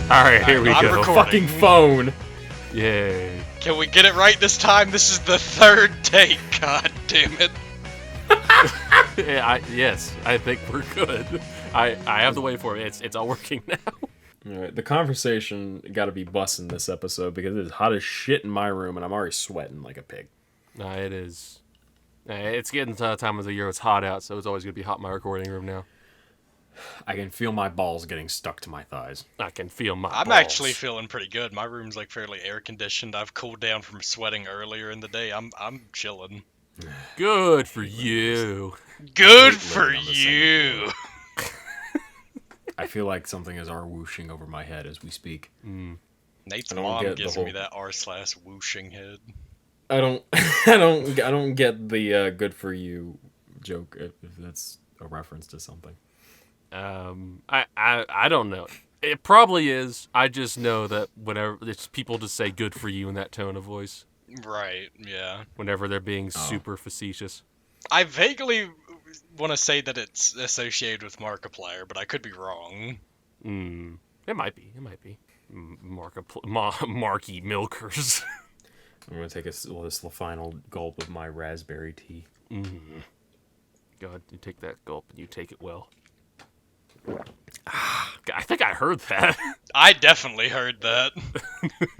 Alright, here we I'm go. recording. Fucking phone. Yay. Can we get it right this time? This is the third take. God damn it. Yes, I think we're good. I have to wait for it. It's all working now. Alright, the conversation got to be busting this episode because it is hot as shit in my room and I'm already sweating like a pig. It is. It's getting to the time of the year it's hot out, so it's always going to be hot in my recording room now. I can feel my balls getting stuck to my thighs. I can feel my I'm balls. actually feeling pretty good. My room's like fairly air conditioned. I've cooled down from sweating earlier in the day. I'm chilling. Good for you. Good hate for living on the you. I feel like something is whooshing over my head as we speak. Nate's I don't mom get the gives whole- me that r/whooshing head. I don't get the good for you joke if that's a reference to something. I don't know. It probably is. I just know that whenever it's people just say "good for you" in that tone of voice. Right, yeah. Whenever they're being super facetious. I vaguely want to say that it's associated with Markiplier, but I could be wrong. It might be. Marky milkers. I'm gonna take this final gulp of my raspberry tea. God, you take that gulp and you take it well. I think I heard that. I definitely heard that.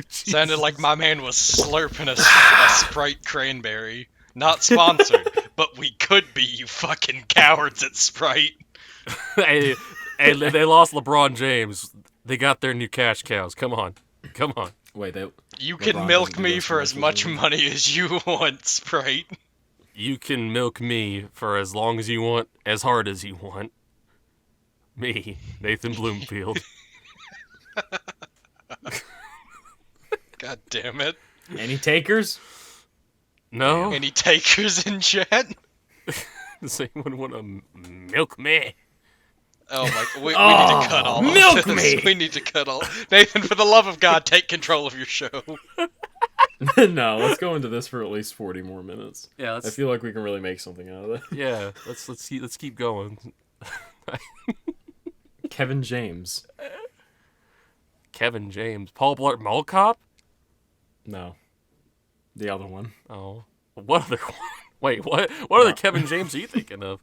Sounded like my man was slurping a Sprite cranberry. Not sponsored, but we could be, you fucking cowards at Sprite. Hey, they lost LeBron James. They got their new cash cows. Come on. Wait, You LeBron can milk doesn't do me those for as much commercials money as you want, Sprite. You can milk me for as long as you want, as hard as you want. Me, Nathan Bloomfeld. God damn it. any takers? No? Any takers in chat? Does anyone want to milk me? Oh my, we need to cut all milk of this. me! We need to cut all. Nathan, for the love of God, take control of your show. No, let's go into this for at least 40 more minutes. Yeah, I feel like we can really make something out of it. Yeah, let's keep going. Kevin James. Kevin James, Paul Blart Mall Cop? No. The other one. Oh, what other one? Wait, what? What other Kevin James are you thinking of?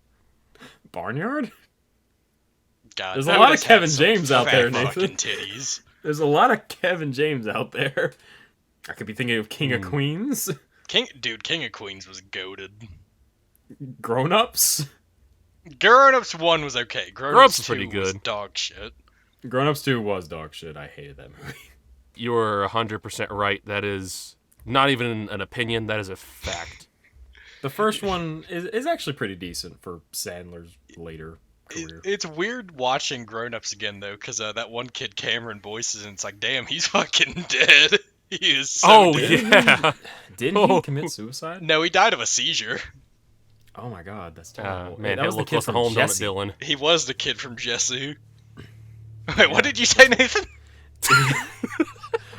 Barnyard? God, There's a that lot of does have Kevin some James out fat there, Nathan. fucking titties. There's a lot of Kevin James out there. I could be thinking of King of Queens. King of Queens was goated. Grown Ups. Grown Ups 1 was okay. Grown Grown-Ups Ups is 2 pretty was good. dog shit. Grown Ups 2 was dog shit. I hated that movie. You're 100% right. That is not even an opinion. That is a fact. The first one is actually pretty decent for Sandler's later career. It's weird watching Grown Ups again, though, because that one kid Cameron voices, and it's like, damn, he's fucking dead. He is so dead. Yeah. Didn't he commit suicide? No, he died of a seizure. Oh my god, that's terrible. Man, that hit a was the little kid close to from home, don't it, Jesse. Dillon? He was the kid from Jesse. Wait, what did you say, Nathan?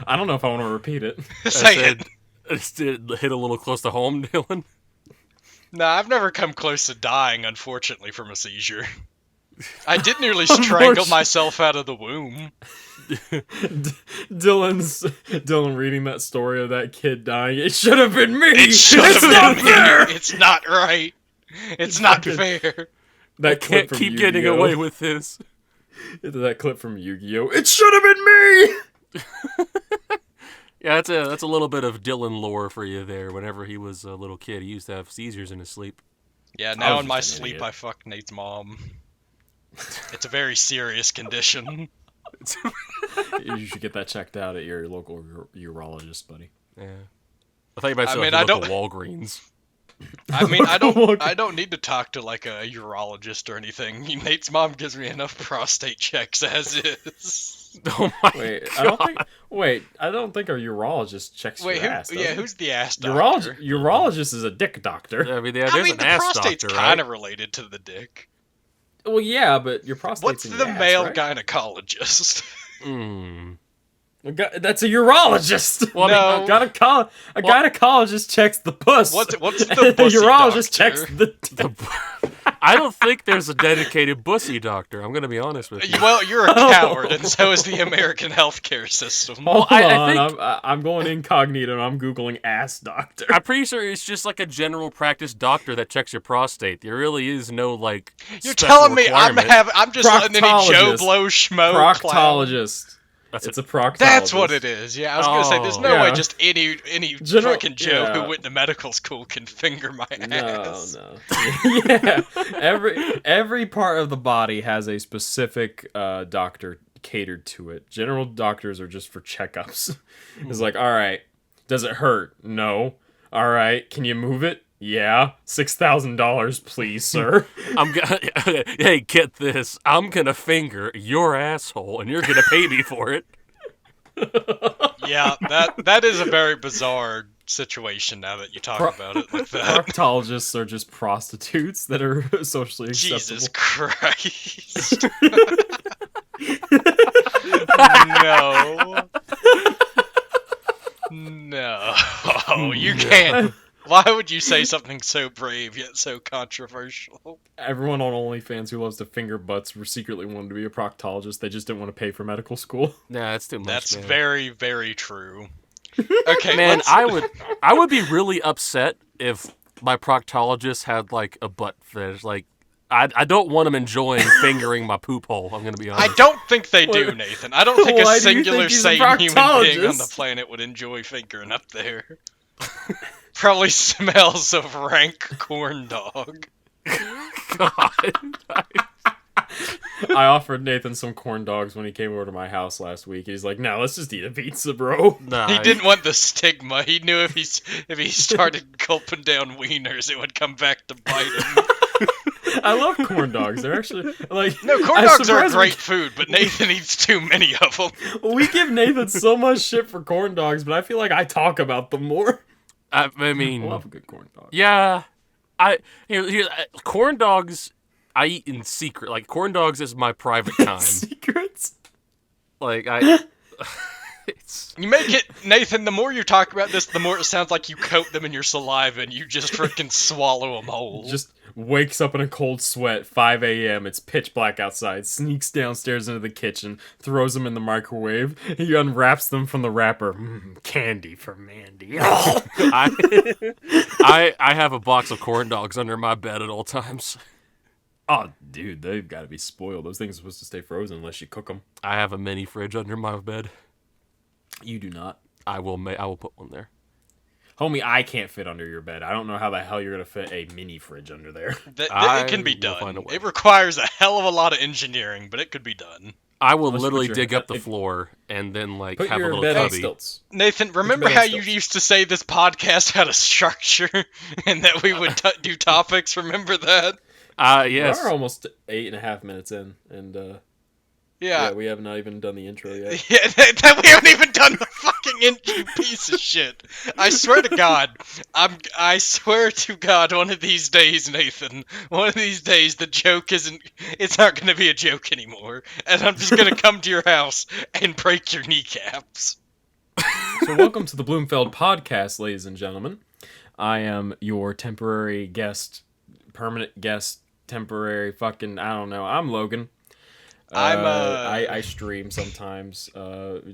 I don't know if I want to repeat it. Say it. I just did hit a little close to home, Dillon. Nah, I've never come close to dying, unfortunately, from a seizure. I did nearly strangle myself out of the womb. Dylan reading that story of that kid dying. It should have been me. It should It's have not been fair. me. It's not right. It's not Fucking- fair. That clip Can't from keep getting Yu-Gi-Oh! away with this. That clip from Yu-Gi-Oh! It should have been me. Yeah, that's a little bit of Dillon lore for you there. Whenever he was a little kid, he used to have seizures in his sleep. Yeah, now was in my just an sleep idiot. I fucked Nate's mom. It's a very serious condition. You should get that checked out at your local urologist, buddy. Yeah. I thought you might say mean, like I local Walgreens. I mean, I don't need to talk to like a urologist or anything. Nate's mom gives me enough prostate checks as is. Oh my Wait, God. I don't think our urologist checks Wait, your ass. does he? who's the ass doctor? Urologist is a dick doctor. I mean, yeah, there's I mean, an the ass prostate's doctor, kind right? of related to the dick. Well, yeah, but your prostate's What's in the your ass, male right? gynecologist? That's a urologist. Well, I mean, No. A gynecologist checks the puss. What's the and the pussy urologist doctor? checks the. I don't think there's a dedicated bussy doctor. I'm gonna be honest with you. Well, you're a coward, and so is the American healthcare system. Hold I on, think- I'm going incognito and I'm googling ass doctor. I'm pretty sure it's just like a general practice doctor that checks your prostate. There really is no like. You're special telling me requirement. I'm just letting any Joe Proctologist. Blow schmo clown. Proctologist. That's It's a- a proctologist. That's what it is. Yeah, I was gonna say there's no Yeah. way just any General- fucking Joe yeah. who went to medical school can finger my ass. No. Yeah. Every part of the body has a specific doctor catered to it. General doctors are just for checkups. It's like, all right, does it hurt? No. All right, can you move it? Yeah. $6,000, please, sir. Hey, get this. I'm gonna finger your asshole, and you're gonna pay me for it. Yeah, that is a very bizarre situation now that you talk about it like that. Proctologists are just prostitutes that are socially acceptable. Jesus Christ. No. No. You can't. Why would you say something so brave yet so controversial? Everyone on OnlyFans who loves to finger butts were secretly wanted to be a proctologist. They just didn't want to pay for medical school. Nah, that's too much. That's man. very, very true. Okay, Man, let's... I would be really upset if my proctologist had like a butt fetish. Like, I don't want him enjoying fingering my poop hole. I'm gonna be I honest. don't think they do, Nathan. I don't think a Why do you singular think he's a sane human being on the proctologist? planet would enjoy fingering up there. Probably smells of rank corn dog. God. I offered Nathan some corn dogs when he came over to my house last week. He's like, "No, let's just eat a pizza, bro." Nah, He didn't want the stigma. He knew if he started gulping down wieners, it would come back to bite him. I love corn dogs. They're actually like No, corn I'm dogs are a surprised great food, but Nathan eats too many of them. We give Nathan so much shit for corn dogs, but I feel like I talk about them more. I I mean, love a good corn dog. yeah. Corn dogs. I eat in secret. Like corn dogs is my private time. Secrets. Like I. It's, You make it, Nathan, the more you talk about this, the more it sounds like you coat them in your saliva and you just freaking swallow them whole. Just wakes up in a cold sweat, 5 a.m. It's pitch black outside, sneaks downstairs into the kitchen, throws them in the microwave. He unwraps them from the wrapper. Candy for Mandy. I have a box of corn dogs under my bed at all times. Oh, dude, they've got to be spoiled. Those things are supposed to stay frozen unless you cook them. I have a mini fridge under my bed. You do not. I will put one there. Homie, I can't fit under your bed. I don't know how the hell you're going to fit a mini fridge under there. It can be will find done. a way. It requires a hell of a lot of engineering, but it could be done. I will Unless you literally put your dig up the head- floor and then like Put have a your little bed on cubby. stilts. Nathan, remember bed on how you stilts. used to say this podcast had a structure and that we would do topics? Remember that? Yes. We're almost 8.5 minutes in, and yeah, we have not even done the intro yet. Yeah, that we haven't even done the fucking intro, you piece of shit. I swear to God, I swear to God, one of these days, Nathan, one of these days, the joke it's not gonna be a joke anymore, and I'm just gonna come to your house and break your kneecaps. So welcome to the Bloomfeld podcast, ladies and gentlemen. I am your temporary guest, permanent guest, temporary fucking, I don't know. I'm Logan. I stream sometimes,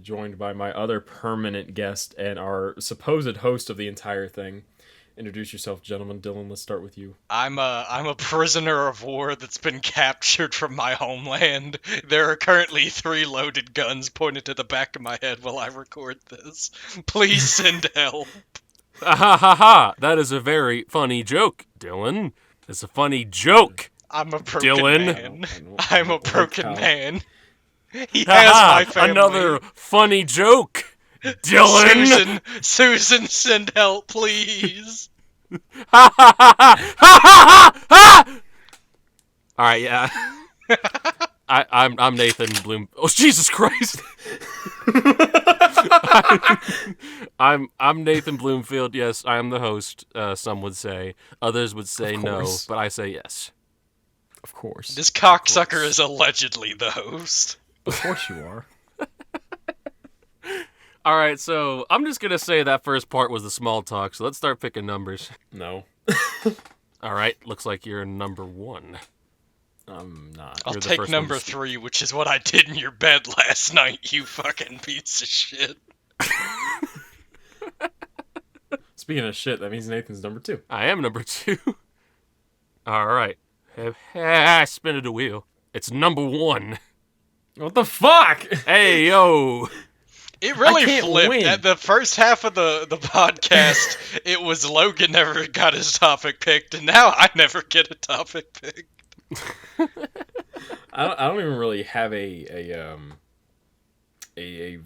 joined by my other permanent guest and our supposed host of the entire thing. Introduce yourself, gentlemen. Dillon, let's start with you. I'm a prisoner of war that's been captured from my homeland. There are currently 3 loaded guns pointed to the back of my head while I record this. Please send help. Ha ha ha! That is a very funny joke, Dylan. It's a funny joke. I'm a broken Dylan. man. I don't I'm a like broken how- man. He Ha has ha! my family. Another funny joke, Dylan. Susan, send help, please. Ha ha ha ha ha ha ha! All right, yeah. I'm Nathan Bloom. Oh Jesus Christ! I'm Nathan Bloomfield. Yes, I am the host. Some would say. Others would say Of no, course. but I say yes. Of course. This cocksucker is allegedly the host. Of course you are. All right, so I'm just gonna say that first part was the small talk. So let's start picking numbers. No. All right, looks like you're number 1. I'm not. I'll You're the take first one to number speak. 3, which is what I did in your bed last night, you fucking piece of shit. Speaking of shit, that means Nathan's number 2. I am number 2. All right. Spin it a wheel. It's number 1. What the fuck? Hey, yo. It really can't flipped. win. At the first half of the podcast, it was Logan never got his topic picked, and now I never get a topic picked. I don't even really have a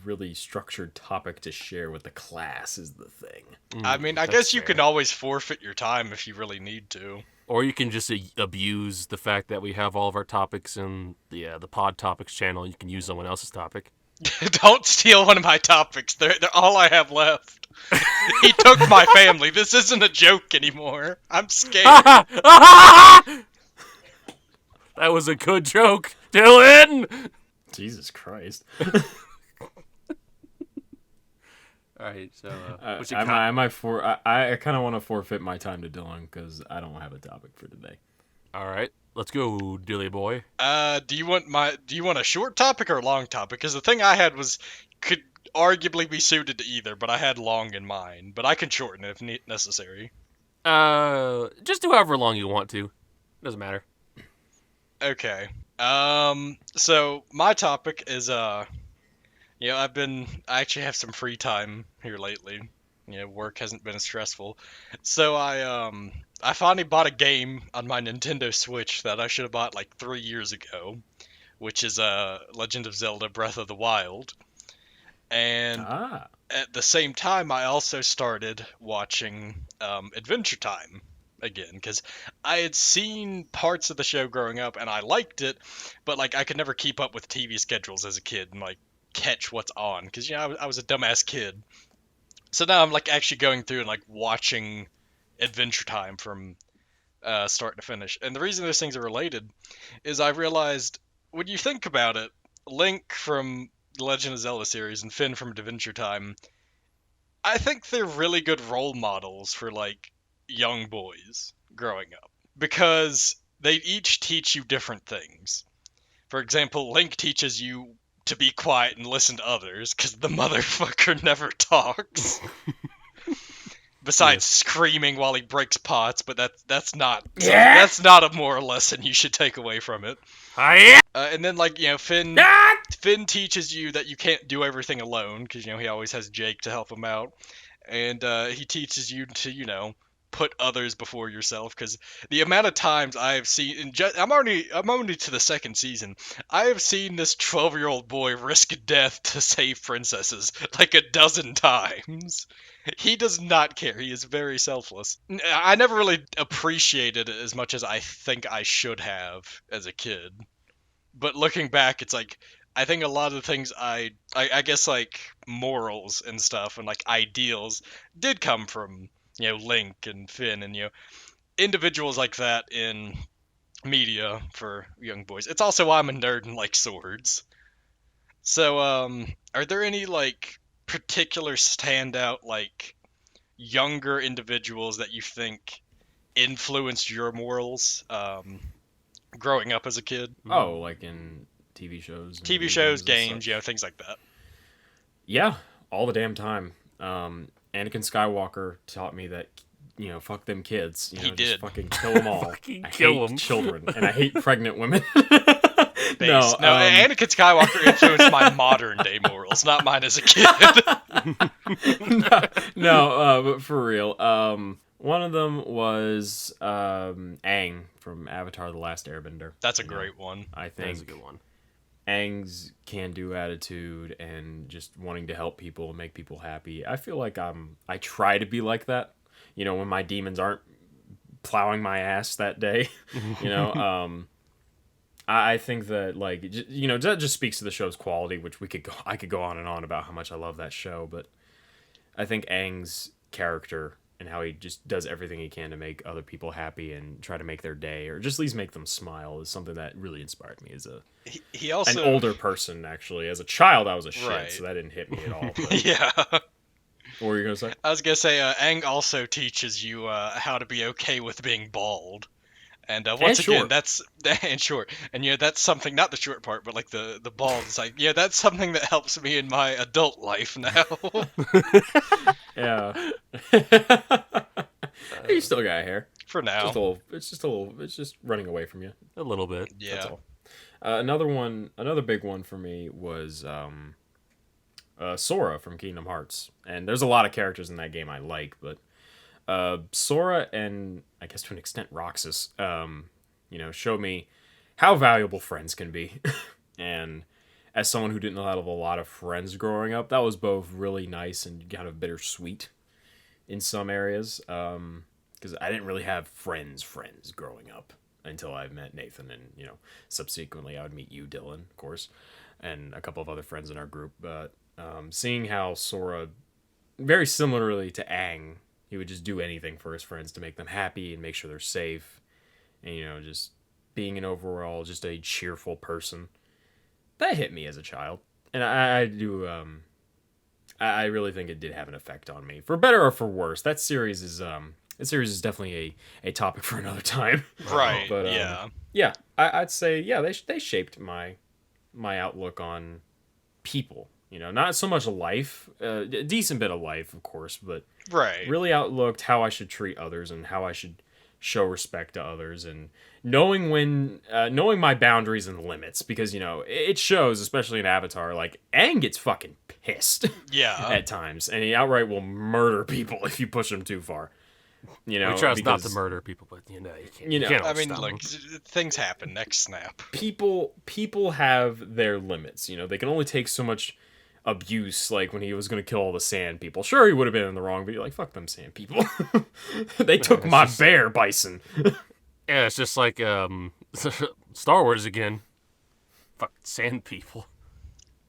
really structured topic to share with the class is the thing. I mean, I That's guess you fair. can always forfeit your time if you really need to. Or you can just abuse the fact that we have all of our topics in the Pod Topics channel. You can use someone else's topic. Don't steal one of my topics. They're all I have left. He took my family. This isn't a joke anymore. I'm scared. That was a good joke, Dillon. Jesus Christ. All right, so I kind of want to forfeit my time to Dillon because I don't have a topic for today. all right, let's go, Dilly boy. Do you want a short topic or a long topic? Because the thing I had could arguably be suited to either, but I had long in mind. But I can shorten it if necessary. Just do however long you want to. Doesn't matter. Okay. So my topic is I actually have some free time here lately. Work hasn't been as stressful. So I finally bought a game on my Nintendo Switch that I should have bought like 3 years ago, which is Legend of Zelda Breath of the Wild. And at the same time, I also started watching Adventure Time again, because I had seen parts of the show growing up and I liked it, but like I could never keep up with TV schedules as a kid and like catch what's on, because I was a dumbass kid. So now I'm like actually going through and like watching Adventure Time from start to finish. And the reason those things are related is I realized when you think about it, Link from the Legend of Zelda series and Finn from Adventure Time, I think they're really good role models for like young boys growing up, because they each teach you different things. For example, Link teaches you to be quiet and listen to others, because the motherfucker never talks. Besides screaming while he breaks pots, but that's not a moral lesson you should take away from it. And then like Finn teaches you that you can't do everything alone, because he always has Jake to help him out, and he teaches you to put others before yourself, because the amount of times I have seen, I'm only to the second season, I have seen this 12-year-old boy risk death to save princesses like a dozen times. He does not care. He is very selfless. I never really appreciated it as much as I think I should have as a kid. But looking back, it's like, I think a lot of the things I guess like morals and stuff and like ideals did come from Link and Finn and individuals like that in media for young boys. It's also why I'm a nerd and like swords. So are there any like particular standout like younger individuals that you think influenced your morals growing up as a kid? Oh, like in TV shows? TV shows, games, things like that. Yeah, all the damn time. Anakin Skywalker taught me that, fuck them kids. He just did. fucking kill them all. Fucking I kill hate 'em. children, and I hate pregnant women. No, Anakin Skywalker influenced my modern day morals, not mine as a kid. But for real. One of them was Aang from Avatar: The Last Airbender. That's a great one. I That's think a good one. Aang's can-do attitude and just wanting to help people and make people happy. I feel like I try to be like that. When my demons aren't plowing my ass that day. I think that that just speaks to the show's quality, which I could go on and on about how much I love that show, but I think Aang's character and how he just does everything he can to make other people happy and try to make their day, or just at least make them smile, is something that really inspired me as he also an older person. Actually, as a child, I was a shit, Right. so that didn't hit me at all. But Yeah. What were you gonna say? I was gonna say, Aang also teaches you how to be okay with being bald. And once And again, short. that's and short, and that's something. Not the short part, but like the bald. It's like, that's something that helps me in my adult life now. Yeah. You still got hair. For now, Just a little. It's just a little. It's just running away from you. A little bit. That's yeah. all. Another big one for me was Sora from Kingdom Hearts, and there's a lot of characters in that game I like, but Sora and I guess to an extent Roxas, show me how valuable friends can be, and as someone who didn't have a lot of friends growing up, that was both really nice and kind of bittersweet in some areas, because I didn't really have friends growing up until I met Nathan, and subsequently I would meet you, Dillon, of course, and a couple of other friends in our group. But seeing how Sora, very similarly to Aang, he would just do anything for his friends to make them happy and make sure they're safe, and just being an overall just a cheerful person, that hit me as a child, and I do. I really think it did have an effect on me, for better or for worse. That series is definitely a topic for another time. Right. But yeah, I'd say they shaped my outlook on people. Not so much life, a decent bit of life, of course, but Right. really outlooked how I should treat others and how I should show respect to others, and knowing my boundaries and limits, because it shows, especially in Avatar, like Aang gets fucking pissed Yeah. at times, and he outright will murder people if you push him too far. He tries not to murder people, but you can't. You can't I mean, stop look, him. things happen. Next snap. People have their limits. They can only take so much abuse. Like when he was going to kill all the sand people, sure, he would have been in the wrong, but you're like, fuck them sand people. They took my bear bison. Yeah, it's just like Star Wars again. Fuck sand people.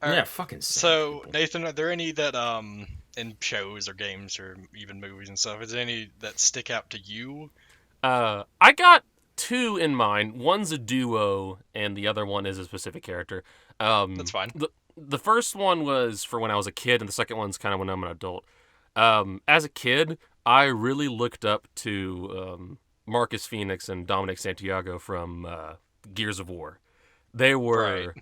Yeah, fucking sand So, people. Nathan, are there any that in shows or games or even movies and stuff, is there any that stick out to you? I got two in mind. One's a duo, and the other one is a specific character. That's fine. The first one was for when I was a kid, and the second one's kind of when I'm an adult. As a kid, I really looked up to Marcus Phoenix and Dominic Santiago from Gears of War. They were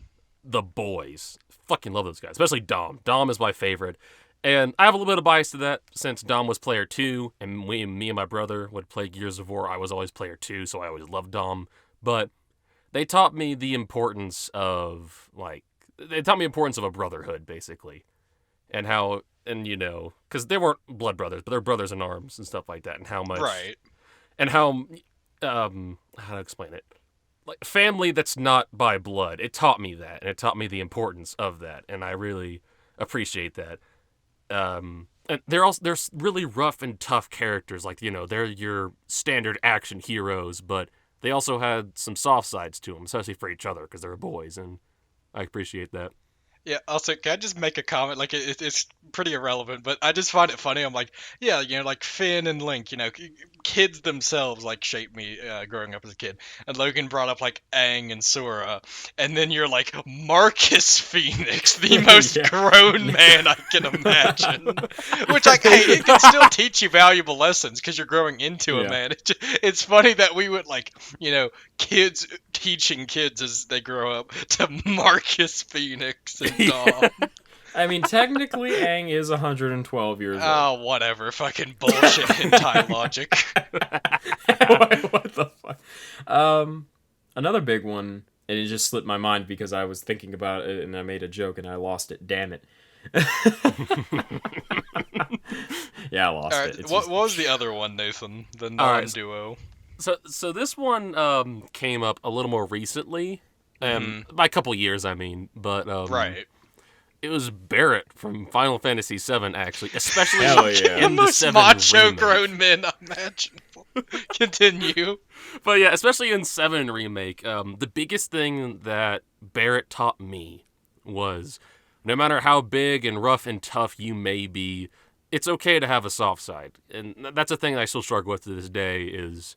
the boys. Fucking love those guys, especially Dom. Dom is my favorite. And I have a little bit of bias to that, since Dom was player 2, and me and my brother would play Gears of War. I was always player 2, so I always loved Dom. But they taught me the importance of, a brotherhood, basically. And how, because they weren't blood brothers, but they're brothers in arms and stuff like that, and how much... Right. And how to explain it? Like, family that's not by blood. It taught me that, and it taught me the importance of that, and I really appreciate that. And they're really rough and tough characters. Like, they're your standard action heroes, but they also had some soft sides to them, especially for each other, because they're boys, and I appreciate that. Yeah, also, can I just make a comment? Like, it's pretty irrelevant, but I just find it funny. I'm like, yeah, like Finn and Link, kids themselves, like, shaped me growing up as a kid. And Logan brought up, like, Aang and Sora. And then you're like, Marcus Phoenix, the most Yeah. grown man I can imagine. Which, like, hey, it can still teach you valuable lessons because you're growing into Yeah. a man. It's funny that we would, like, kids teaching kids as they grow up to Marcus Phoenix and Dom. I mean, technically, Aang is 112 years old. Oh, whatever. Fucking bullshit hentai logic. What the fuck? Another big one, and it just slipped my mind because I was thinking about it and I made a joke and I lost it. Damn it. Yeah, I lost All right, it. It's what just- was the other one, Nathan? The All right. non-duo. So this one came up a little more recently, by a couple years, I mean, but Right. it was Barrett from Final Fantasy VII, actually, especially Hell yeah. in The the most 7 macho remake. grown men imaginable. Continue. But yeah, especially in 7 remake, the biggest thing that Barrett taught me was, no matter how big and rough and tough you may be, it's okay to have a soft side. And that's a thing I still struggle with to this day, is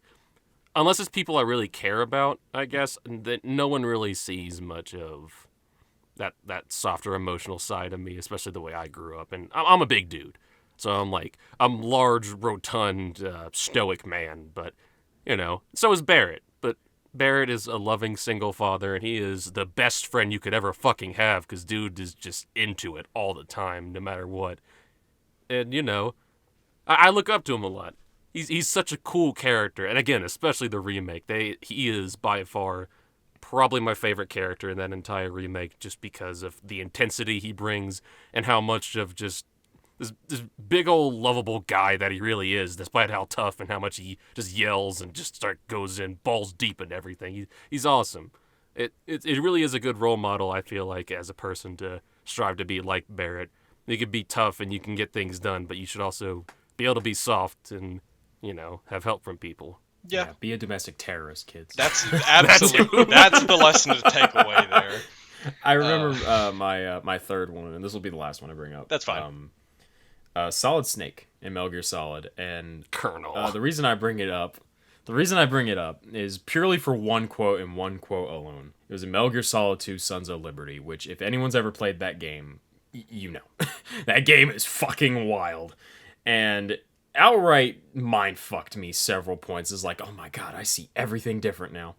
unless it's people I really care about, I guess, that no one really sees much of that softer emotional side of me, especially the way I grew up. And I'm a big dude. So I'm large, rotund, stoic man, but so is Barrett. But Barrett is a loving single father, and he is the best friend you could ever fucking have, because dude is just into it all the time, no matter what. And I look up to him a lot. He's such a cool character, and again, especially the remake. He is by far probably my favorite character in that entire remake, just because of the intensity he brings and how much of just this big old lovable guy that he really is, despite how tough and how much he just yells and just goes in balls deep into everything. He's awesome. It really is a good role model, I feel like, as a person to strive to be like Barrett. You can be tough and you can get things done, but you should also be able to be soft and have help from people. Yeah. Be a domestic terrorist, kids. That's absolutely that's the lesson to take away there. I remember my third one, and this will be the last one I bring up. That's fine. Solid Snake in Metal Gear Solid, and Colonel. the reason I bring it up is purely for one quote and one quote alone. It was in Metal Gear Solid 2: Sons of Liberty, which, if anyone's ever played that game, that game is fucking wild, and outright mind fucked me several points. It's like, oh my god, I see everything different now.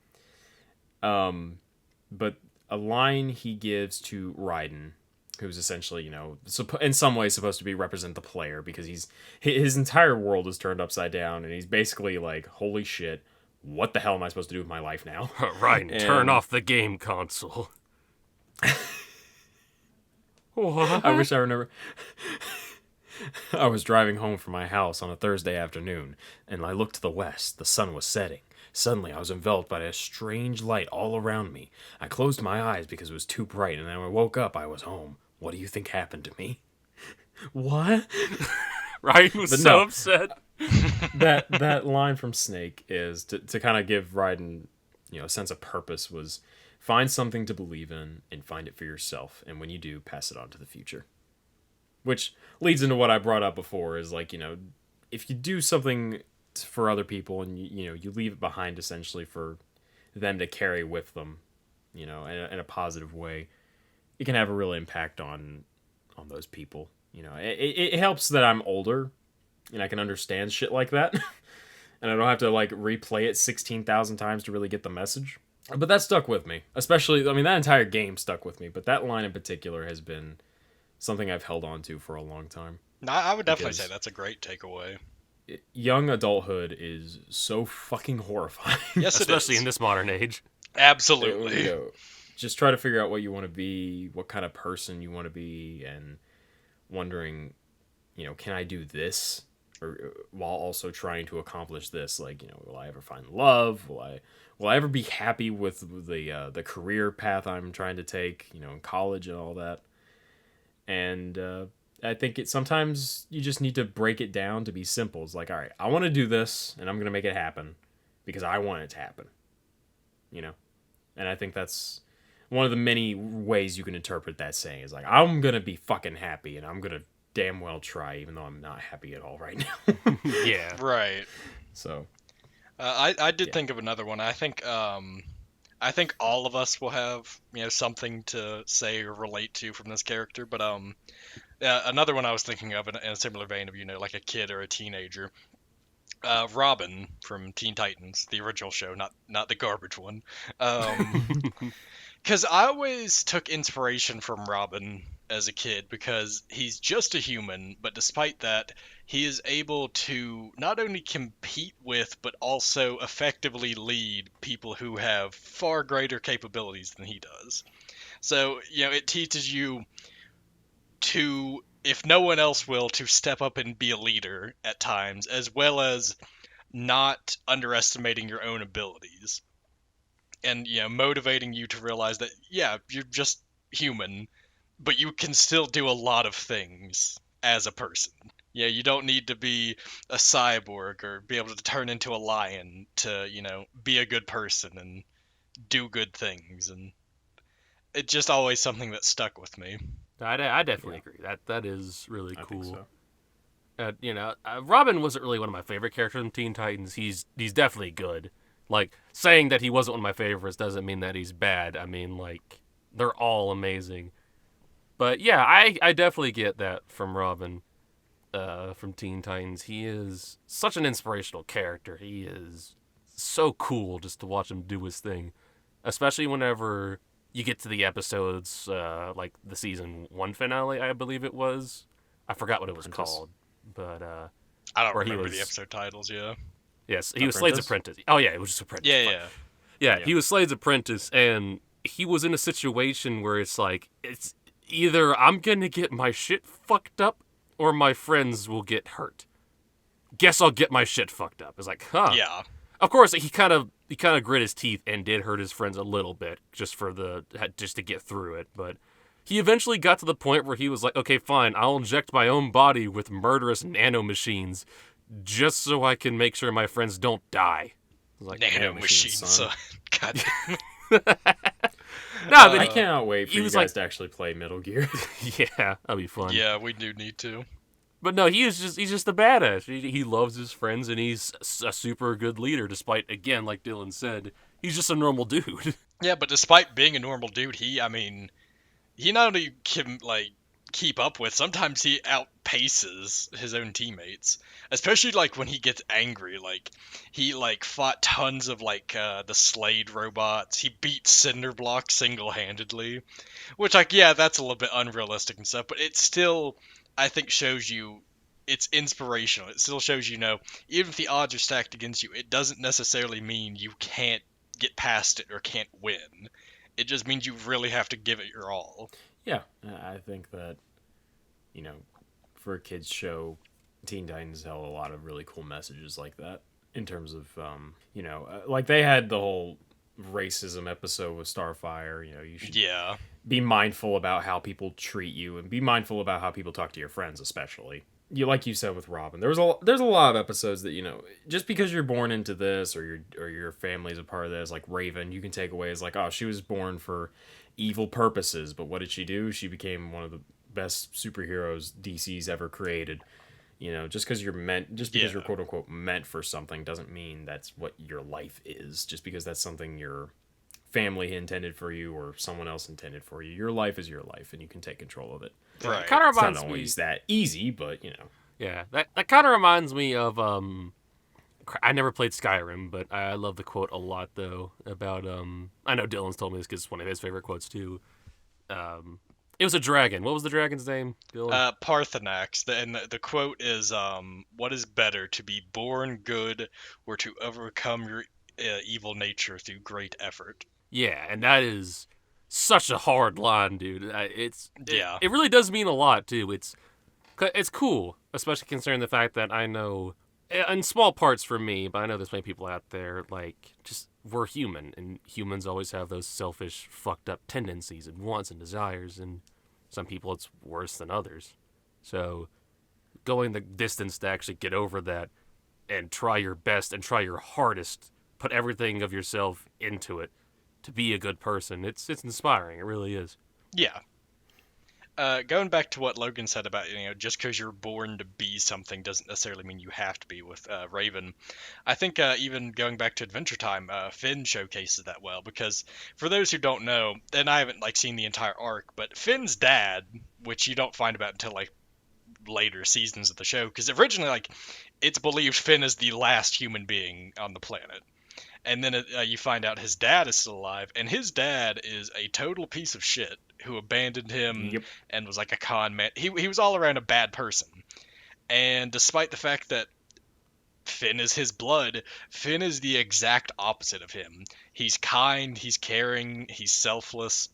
But a line he gives to Raiden, who's essentially, in some ways supposed to represent the player, because his entire world is turned upside down, and he's basically like, holy shit, what the hell am I supposed to do with my life now? Raiden, turn off the game console. What? I wish I remember. I was driving home from my house on a Thursday afternoon, and I looked to the west. The sun was setting. Suddenly, I was enveloped by a strange light all around me. I closed my eyes because it was too bright, and when I woke up, I was home. What do you think happened to me? What? Raiden was so upset. That line from Snake is to kind of give Raiden, a sense of purpose, was find something to believe in and find it for yourself, and when you do, pass it on to the future. Which leads into what I brought up before, is like, if you do something for other people and you leave it behind essentially for them to carry with them, in a positive way, it can have a real impact on those people. It helps that I'm older and I can understand shit like that. And I don't have to replay it 16,000 times to really get the message. But that stuck with me. Especially, that entire game stuck with me, but that line in particular has been something I've held on to for a long time. I would definitely say that's a great takeaway. Young adulthood is so fucking horrifying. Yes, especially in this modern age. Absolutely. Just try to figure out what you want to be, what kind of person you want to be, and wondering, can I do this, or while also trying to accomplish this? Will I ever find love? Will I ever be happy with the career path I'm trying to take? In college and all that. And I think sometimes you just need to break it down to be simple. It's like, all right, I want to do this, and I'm going to make it happen because I want it to happen. And I think that's one of the many ways you can interpret that saying, is like, I'm going to be fucking happy, and I'm going to damn well try, even though I'm not happy at all right now. Yeah. Right. So. I did think of another one. I think all of us will have something to say or relate to from this character, but another one I was thinking of in a similar vein of like a kid or a teenager, Robin from Teen Titans, the original show, not the garbage one, because I always took inspiration from Robin as a kid, because he's just a human, but despite that, he is able to not only compete with, but also effectively lead people who have far greater capabilities than he does. So, it teaches you to, if no one else will, to step up and be a leader at times, as well as not underestimating your own abilities. And, motivating you to realize that, yeah, you're just human, but you can still do a lot of things as a person. Yeah, you don't need to be a cyborg or be able to turn into a lion to, be a good person and do good things. And it's just always something that stuck with me. I definitely agree. That is really cool. I think so. Robin wasn't really one of my favorite characters in Teen Titans. He's definitely good. Saying that he wasn't one of my favorites doesn't mean that he's bad. They're all amazing. But yeah, I definitely get that from Robin. from Teen Titans. He is such an inspirational character. He is so cool just to watch him do his thing, especially whenever you get to the episodes like the season 1 finale, I believe it was. I forgot what it was called, but I don't where he remember the was- episode titles. Yeah. yes, he was Slade's apprentice. Oh yeah, it was just apprentice. Yeah, Fuck. yeah. Yeah, Yeah. he was Slade's apprentice, and he was in a situation where it's like, it's either I'm gonna get my shit fucked up, or my friends will get hurt. Guess I'll get my shit fucked up. It's like, huh. Yeah. Of course, he kind of grit his teeth and did hurt his friends a little bit just to get through it. But he eventually got to the point where he was like, okay, fine, I'll inject my own body with murderous nanomachines just so I can make sure my friends don't die. I was like, Nanomachines, son. son. God damn. no, but I cannot wait for he you was guys like- to actually play Metal Gear. yeah, that'll be fun. Yeah, we do need to. But no, he's just a badass. He loves his friends, and he's a super good leader. Despite, again, like Dillon said, he's just a normal dude. Yeah, but despite being a normal dude, he not only can, like, keep up with, sometimes he outpaces his own teammates. Especially, like, when he gets angry. Like, he, like, fought tons of, like, the Slade robots. He beat Cinderblock single-handedly. Which, like, yeah, that's a little bit unrealistic and stuff, but it still, I think, shows you it's inspirational. It still shows you know, even if the odds are stacked against you, it doesn't necessarily mean you can't get past it or can't win. It just means you really have to give it your all. Yeah, I think that, you know, for a kids show, Teen Titans held a lot of really cool messages like that in terms of, like they had the whole racism episode with Starfire. You know, you should Yeah. be mindful about how people treat you and be mindful about how people talk to your friends, especially. Like you said with Robin, there's a lot of episodes that, you know, just because you're born into this or your family's a part of this, like Raven, you can take away as like, oh, she was born for evil purposes, but what did she do? She became one of the best superheroes DC's ever created. You know, just because you're quote unquote meant for something doesn't mean that's what your life is. Just because that's something your family intended for you or someone else intended for you, your life is your life, and you can take control of it. Right. Kind of It's not reminds me. always that easy, but you know. Yeah, that kind of reminds me of I never played Skyrim, but I love the quote a lot though about I know Dylan's told me this because it's one of his favorite quotes too. It was a dragon. What was the dragon's name, Dylan? Parthenax. And the quote is, what is better, to be born good or to overcome your evil nature through great effort? Yeah, and that is such a hard line, dude. Yeah. It really does mean a lot too. It's cool, especially considering the fact that I know, in small parts for me, but I know there's many people out there, like, just, we're human, and humans always have those selfish, fucked up tendencies and wants and desires, and some people it's worse than others. So, going the distance to actually get over that and try your best and try your hardest, put everything of yourself into it to be a good person, it's inspiring. It really is. Yeah. Going back to what Logan said about, you know, just because you're born to be something doesn't necessarily mean you have to be with Raven. I think even going back to Adventure Time, Finn showcases that well, because for those who don't know, and I haven't like seen the entire arc, but Finn's dad, which you don't find about until like later seasons of the show, because originally like it's believed Finn is the last human being on the planet. And then you find out his dad is still alive, and his dad is a total piece of shit who abandoned him and was like a con man. He was all around a bad person. And despite the fact that Finn is his blood, Finn is the exact opposite of him. He's kind, he's caring, he's selfless,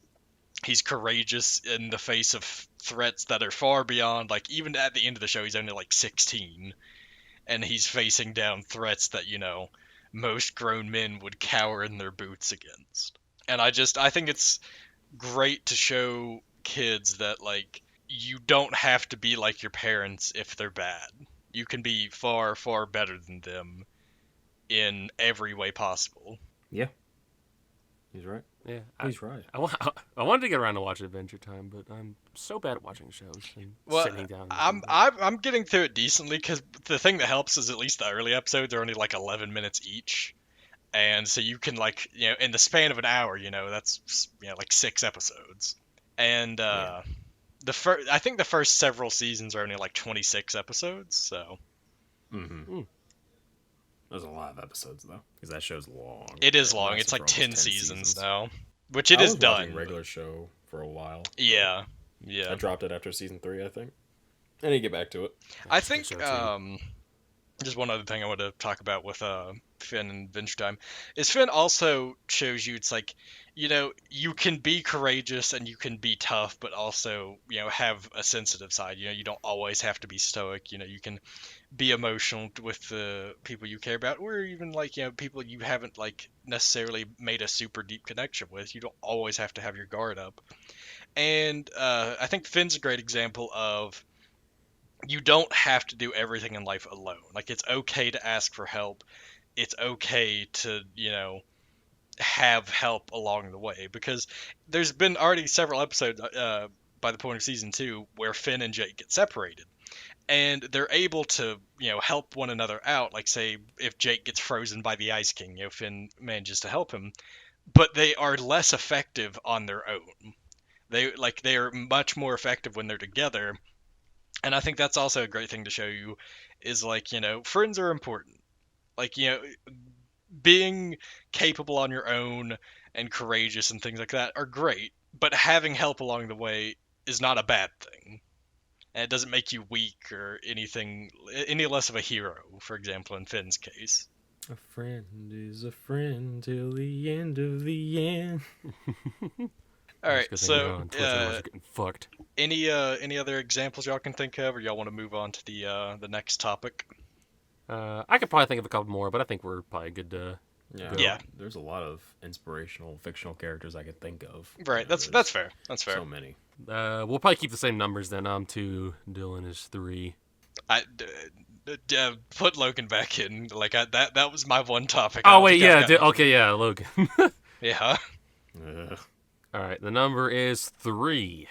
he's courageous in the face of threats that are far beyond, like, even at the end of the show, he's only like 16. And he's facing down threats that, you know, most grown men would cower in their boots against. And I think it's great to show kids that, like, you don't have to be like your parents if they're bad. You can be far, far better than them in every way possible. Yeah. He's right. Yeah, He's right. I wanted to get around to watch Adventure Time, but I'm so bad at watching shows and sitting down. I'm getting through it decently, because the thing that helps is at least the early episodes are only like 11 minutes each, and so you can, like, you know, in the span of an hour, you know, that's, you know, like 6 episodes, and I think the first several seasons are only like 26 episodes, so Mm-hmm. There's a lot of episodes though, because that show's long. it is long. lasted It's like for almost 10 seasons seasons. now, which it I is was done. watching a regular show for a while. Yeah, I yeah. dropped it after season 3, I think. I need to get back to it. I That's a good think show, too. just one other thing I want to talk about with Finn and Adventure Time is Finn also shows you it's like, you can be courageous and you can be tough, but also, have a sensitive side. You don't always have to be stoic. You can be emotional with the people you care about, or even like, people you haven't like necessarily made a super deep connection with. You don't always have to have your guard up. And I think Finn's a great example of you don't have to do everything in life alone. Like, it's okay to ask for help. It's okay to, have help along the way, because there's been already several episodes by the point of season 2 where Finn and Jake get separated, and they're able to, help one another out. Like, say if Jake gets frozen by the Ice King, Finn manages to help him, but they are less effective on their own. They are much more effective when they're together. And I think that's also a great thing to show you is like, friends are important. Like, being capable on your own and courageous and things like that are great, but having help along the way is not a bad thing. And it doesn't make you weak or anything, any less of a hero, for example, in Finn's case. A friend is a friend till the end of the end. All right, That's a good thing we're so on Twitch, otherwise we're getting fucked. any other examples y'all can think of, or y'all want to move on to the next topic? I could probably think of a couple more, but I think we're probably good to Yeah. go. Yeah. There's a lot of inspirational fictional characters I could think of. Right, that's there's fair. That's fair. So many. We'll probably keep the same numbers then. I'm 2, Dillon is 3. Put Logan back in. Like, that was my one topic. Oh wait, yeah. Okay, yeah, Logan. Yeah. All right, the number is 3.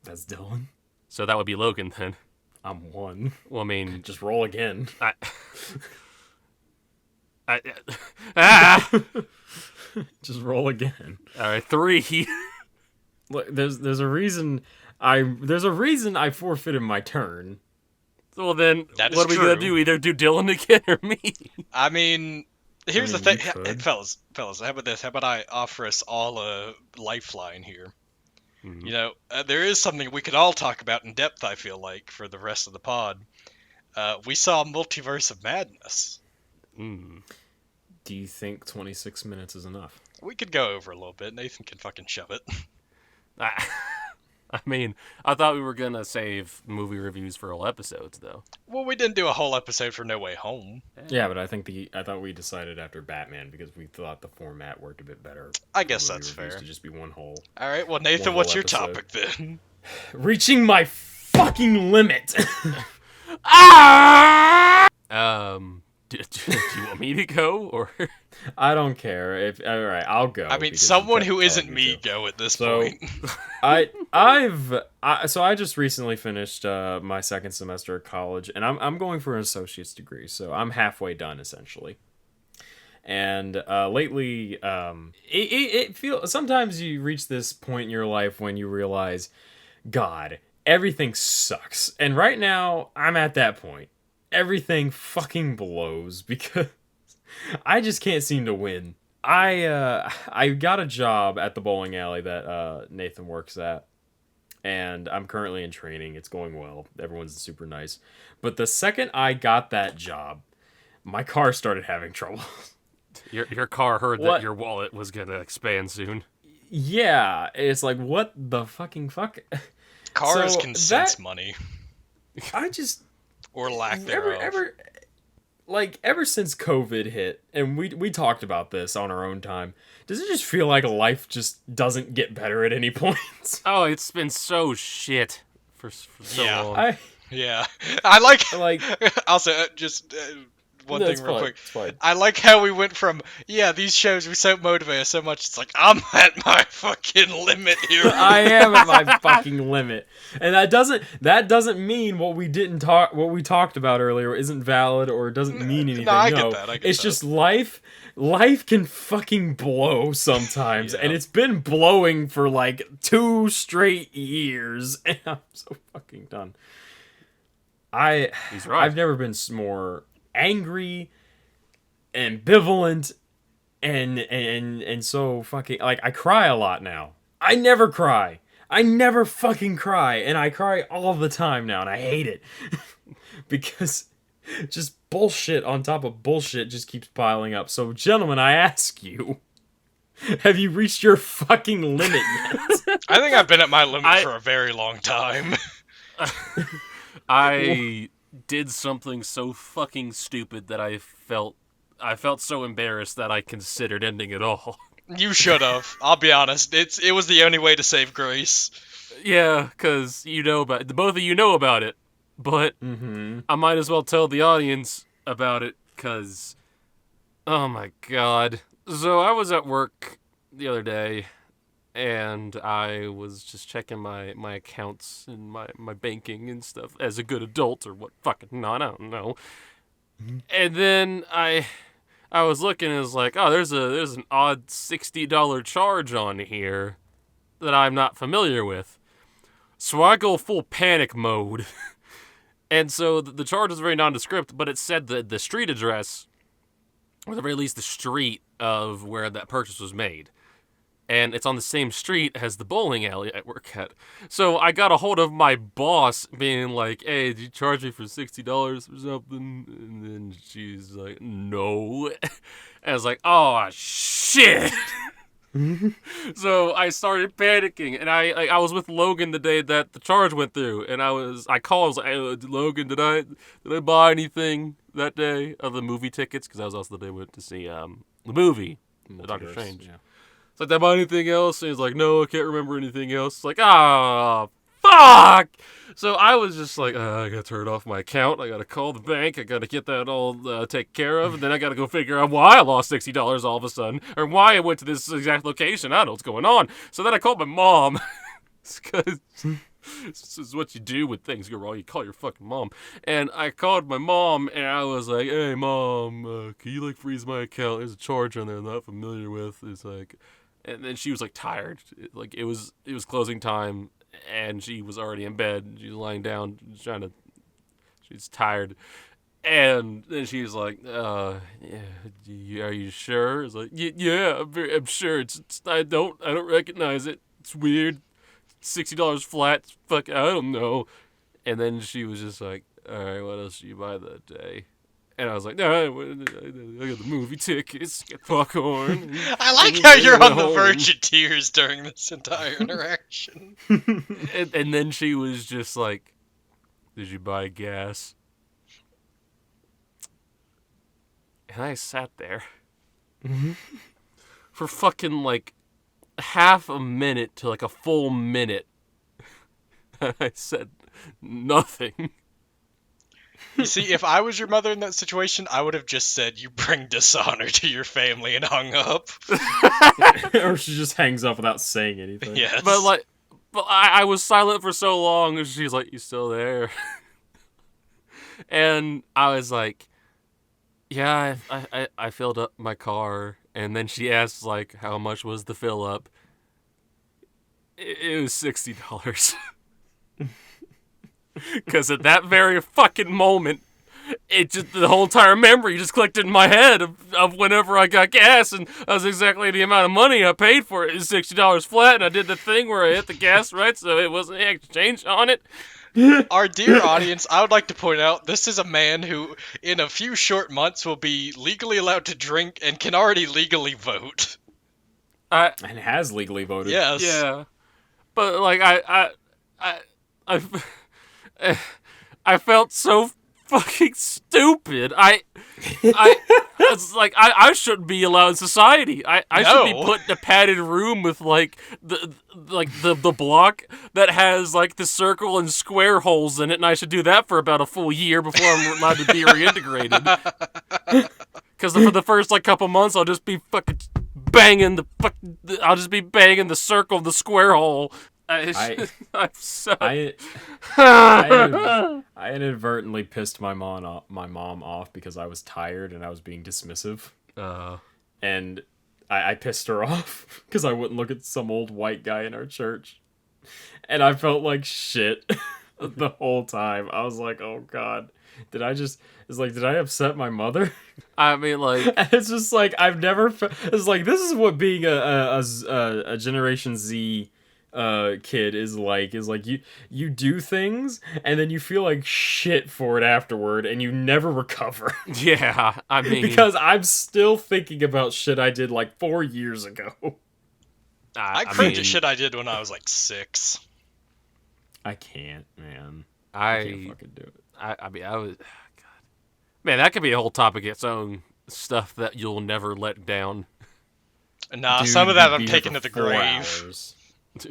That's Dylan. So that would be Logan then. I'm 1. Well, I mean, Just roll again. I, ah! Just roll again. All right, 3. Look, there's a reason I forfeited my turn. Well then, That is what are we gonna true. do? Either do Dylan again or me? I mean, here's I mean, the you thing, could. fellas. How about this? How about I offer us all a lifeline here? Mhm. There is something we could all talk about in depth. I feel like for the rest of the pod, we saw Multiverse of Madness. Mm. Do you think 26 minutes is enough? We could go over a little bit. Nathan can fucking shove it. I mean, I thought we were gonna save movie reviews for all episodes, though. Well, we didn't do a whole episode for No Way Home. Yeah, but I thought we decided after Batman because we thought the format worked a bit better. I guess for that's movie reviews fair. To just be one whole. All right. Well, Nathan, One what's whole your episode. topic then? Reaching my fucking limit. Do you want me to go or? I don't care if. All right, I'll go. I mean, because you someone kept who telling isn't me to. go at this So- point. I just recently finished my second semester of college, and I'm going for an associate's degree, so I'm halfway done essentially. And lately, it feels sometimes you reach this point in your life when you realize, God, everything sucks. And right now, I'm at that point. Everything fucking blows because I just can't seem to win. I got a job at the bowling alley that Nathan works at, and I'm currently in training. It's going well. Everyone's super nice. But the second I got that job, my car started having trouble. Your car heard What? that your wallet was gonna expand soon. Yeah, it's like, what the fucking fuck? Cars So can sense that- money I just or lack thereof. ever since COVID hit, and we talked about this on our own time, does it just feel like life just doesn't get better at any point? Oh, it's been so shit for so Yeah. long. Yeah, I like. Like Also, one No, thing it's real fine, quick. it's fine. I like how we went from, these shows we so motivate us so much. It's like, I'm at my fucking limit here. I am at my fucking limit, and that doesn't mean what we talked about earlier isn't valid or doesn't mean anything. No, I get that. It's just life. Life can fucking blow sometimes, Yeah. and it's been blowing for like 2 straight years, and I'm so fucking done. He's right. I've never been more angry, ambivalent, and so fucking like I cry a lot now. I never cry. I never fucking cry, and I cry all the time now, and I hate it because just bullshit on top of bullshit just keeps piling up. So, gentlemen, I ask you, have you reached your fucking limit yet? I think I've been at my limit for a very long time. I did something so fucking stupid that I felt so embarrassed that I considered ending it all. You should have. I'll be honest. It was the only way to save Grace. Yeah, because the both of you know about it, but I might as well tell the audience about it, because, oh my god. So I was at work the other day, and I was just checking my accounts and my banking and stuff as a good adult, or what fucking not, I don't know. And then I was looking, and it was like, oh, there's an odd $60 charge on here that I'm not familiar with. So I go full panic mode. And so the charge was very nondescript, but it said the street address, or at the very least the street of where that purchase was made. And it's on the same street as the bowling alley I work at. So I got a hold of my boss being like, hey, did you charge me for $60 or something? And then she's like, no. And I was like, oh, shit. So I started panicking, and I was with Logan the day that the charge went through, and I called, I was like, hey, Logan, did I buy anything that day of the movie tickets? Because that was also the day we went to see the movie, Doctor Strange. Yeah. It's like, did I buy anything else? And he's like, no, I can't remember anything else. It's like, ah, fuck! So I was just like, I gotta turn off my account. I gotta call the bank. I gotta get that all taken care of. And then I gotta go figure out why I lost $60 all of a sudden. Or why I went to this exact location. I don't know what's going on. So then I called my mom. Because this is what you do when things go wrong. You call your fucking mom. And I called my mom, and I was like, hey, Mom, can you, like, freeze my account? There's a charge on there I'm not familiar with. It's like... And then she was like tired, like it was closing time, and she was already in bed. She was lying down, she's tired, and then she was like, yeah, are you sure? It's like, yeah, I'm sure. I don't recognize it. It's weird. $60 flat. Fuck, I don't know. And then she was just like, all right, what else did you buy that day? And I was like, no, I got the movie tickets, get popcorn. I like how you're on the verge of tears during this entire interaction. and then she was just like, did you buy gas? And I sat there for fucking like half a minute to like a full minute. And I said nothing. You see, if I was your mother in that situation, I would have just said, you bring dishonor to your family, and hung up. Or she just hangs up without saying anything. Yes. But I was silent for so long, and she's like, you still there? And I was like, yeah, I filled up my car. And then she asked, like, how much was the fill up? It was $60. Because at that very fucking moment, the whole entire memory just clicked in my head of whenever I got gas, and that was exactly the amount of money I paid for it. It was $60 flat, and I did the thing where I hit the gas right, so it wasn't any exchange on it. Our dear audience, I would like to point out, this is a man who, in a few short months, will be legally allowed to drink and can already legally vote. And has legally voted. Yes. Yeah. But, like, I felt so fucking stupid. It's like I shouldn't be allowed in society. I should be No. put in a padded room with the block that has like the circle and square holes in it, and I should do that for about a full year before I'm allowed to be reintegrated. Because for the first like couple months, I'll just be fucking I'll just be banging the circle, the square hole. I'm so. I inadvertently pissed my mom off because I was tired and I was being dismissive, and I pissed her off because I wouldn't look at some old white guy in our church, and I felt like shit the whole time. I was like, oh god, did I upset my mother? I mean, like, It's just like I've never. It's like this is what being a Generation Z kid is like you do things and then you feel like shit for it afterward and you never recover. yeah. I mean, Because I'm still thinking about shit I did like 4 years ago. I cringe at shit I did when I was like 6. I can't, man. I Can't fucking do it. I mean, I was. God. Man, that could be a whole topic its own. Stuff that you'll never let down. Nah, Dude, some of that we'd I'm be here taking for to the 4 grave. hours.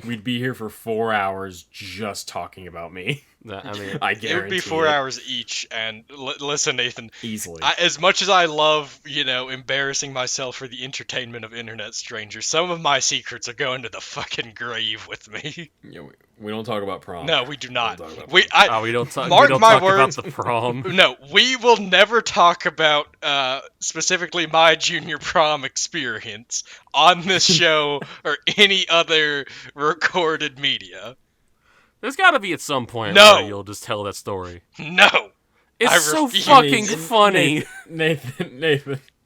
We'd be here for 4 hours just talking about me. I mean, I It guarantee would be 4 hours each, and listen, Nathan. easily. As much as I love, embarrassing myself for the entertainment of internet strangers, some of my secrets are going to the fucking grave with me. Yeah, we don't talk about prom. No, we do not. Don't talk about We don't talk. Mark We don't my talk words. about the prom. No, we will never talk about specifically my junior prom experience on this show or any other recorded media. There's got to be at some point No. where you'll just tell that story. No. It's I so refuse. fucking funny. Nathan.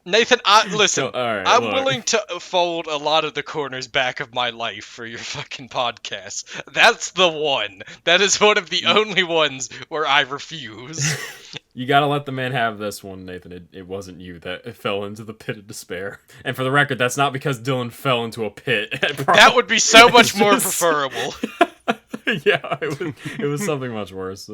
Nathan, listen, So, all right, I'm look. willing to fold a lot of the corners back of my life for your fucking podcast. That's the one. That is one of the only ones where I refuse. You gotta let the man have this one, Nathan. It wasn't you that fell into the pit of despair. And for the record, that's not because Dillon fell into a pit. That would be so much It's more just- preferable. Yeah, it was something much worse.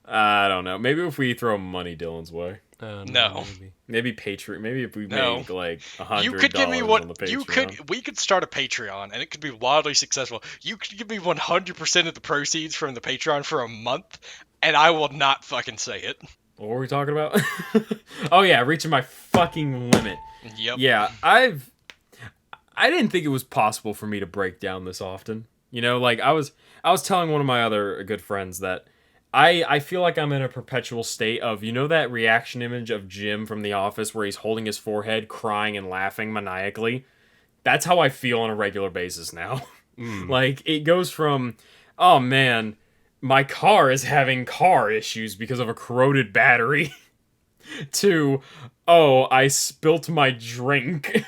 I don't know. Maybe if we throw money Dillon's way. No. Maybe Patreon. Maybe if we No. make like $100 You could give me on what the Patreon. you could. We could start a Patreon, and it could be wildly successful. You could give me 100% of the proceeds from the Patreon for a month, and I will not fucking say it. What were we talking about? Oh yeah, reaching my fucking limit. Yep. Yeah, I didn't think it was possible for me to break down this often. You know, like I was telling one of my other good friends that I feel like I'm in a perpetual state of, you know, that reaction image of Jim from The Office where he's holding his forehead, crying and laughing maniacally. That's how I feel on a regular basis now. Like, it goes from, oh man, my car is having car issues because of a corroded battery, to, oh, I spilt my drink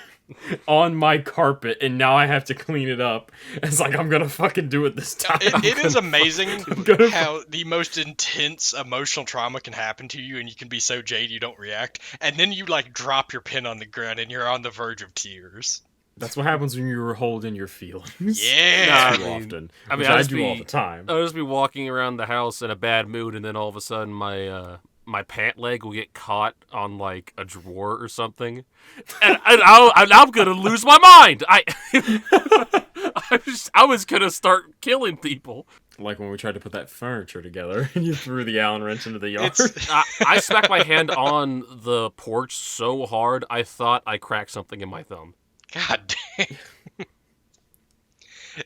on my carpet and now I have to clean it up. It's like, I'm gonna fucking do it this time. It is amazing gonna- how the most intense emotional trauma can happen to you, and you can be so jaded you don't react, and then you like drop your pen on the ground and you're on the verge of tears. That's what happens when you're holding your feelings. Yeah. Too I mean- often. I mean, Which I'll I just do all be- the time. I'll just be walking around the house in a bad mood, and then all of a sudden my pant leg will get caught on like a drawer or something, and I'm gonna lose my mind. I was gonna start killing people. Like when we tried to put that furniture together and you threw the Allen wrench into the yard. I smacked my hand on the porch so hard I thought I cracked something in my thumb. God damn.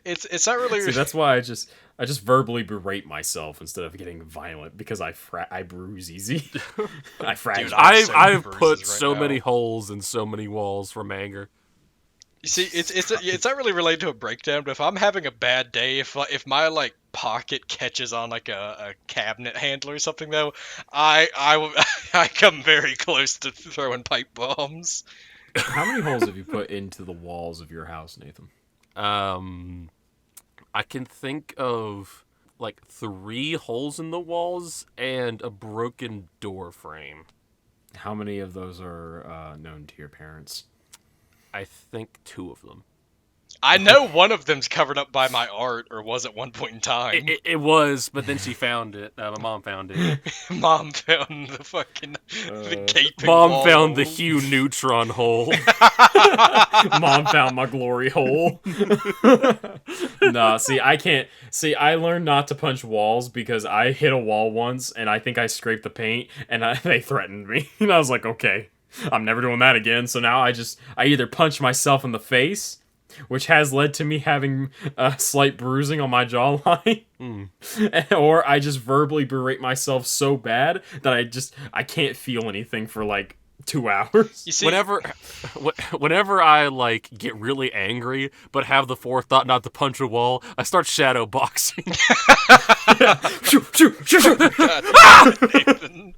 It's not really. See, that's why I just verbally berate myself instead of getting violent because I bruise easy. I fracture. Dude, I'm so I've bruises put right so now. many holes in so many walls from anger. You see, it's not really related to a breakdown, but if I'm having a bad day, if my like pocket catches on like a cabinet handle or something, though, I come very close to throwing pipe bombs. How many holes have you put into the walls of your house, Nathan? I can think of like 3 holes in the walls and a broken door frame. How many of those are known to your parents? I think 2 of them. I know one of them's covered up by my art, or was at one point in time. It was, but then she found it. My mom found it. Mom found the fucking the gaping Mom wall. found the Hugh Neutron hole. Mom found my glory hole. Nah, see, I can't. See, I learned not to punch walls because I hit a wall once and I think I scraped the paint and they threatened me. And I was like, okay, I'm never doing that again. So now I either punch myself in the face, which has led to me having a slight bruising on my jawline, or I just verbally berate myself so bad that I can't feel anything for like 2 hours. You see, Whenever I like get really angry but have the forethought not to punch a wall, I start shadow boxing. Shoo, shoo, shoo, shoo. God damn it, Nathan.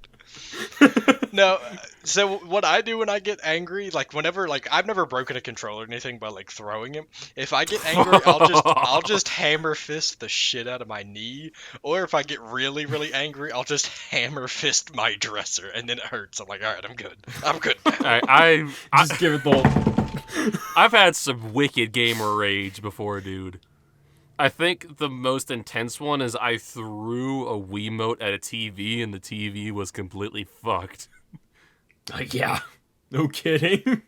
No, so what I do when I get angry, like whenever, like I've never broken a controller or anything by like throwing it. If I get angry, I'll just hammer fist the shit out of my knee, or if I get really really angry, I'll just hammer fist my dresser, and then it hurts. I'm like, all right, I'm good. Now. I Just give it the old... I've had some wicked gamer rage before, dude. I think the most intense one is I threw a Wiimote at a TV and the TV was completely fucked. Yeah. No kidding.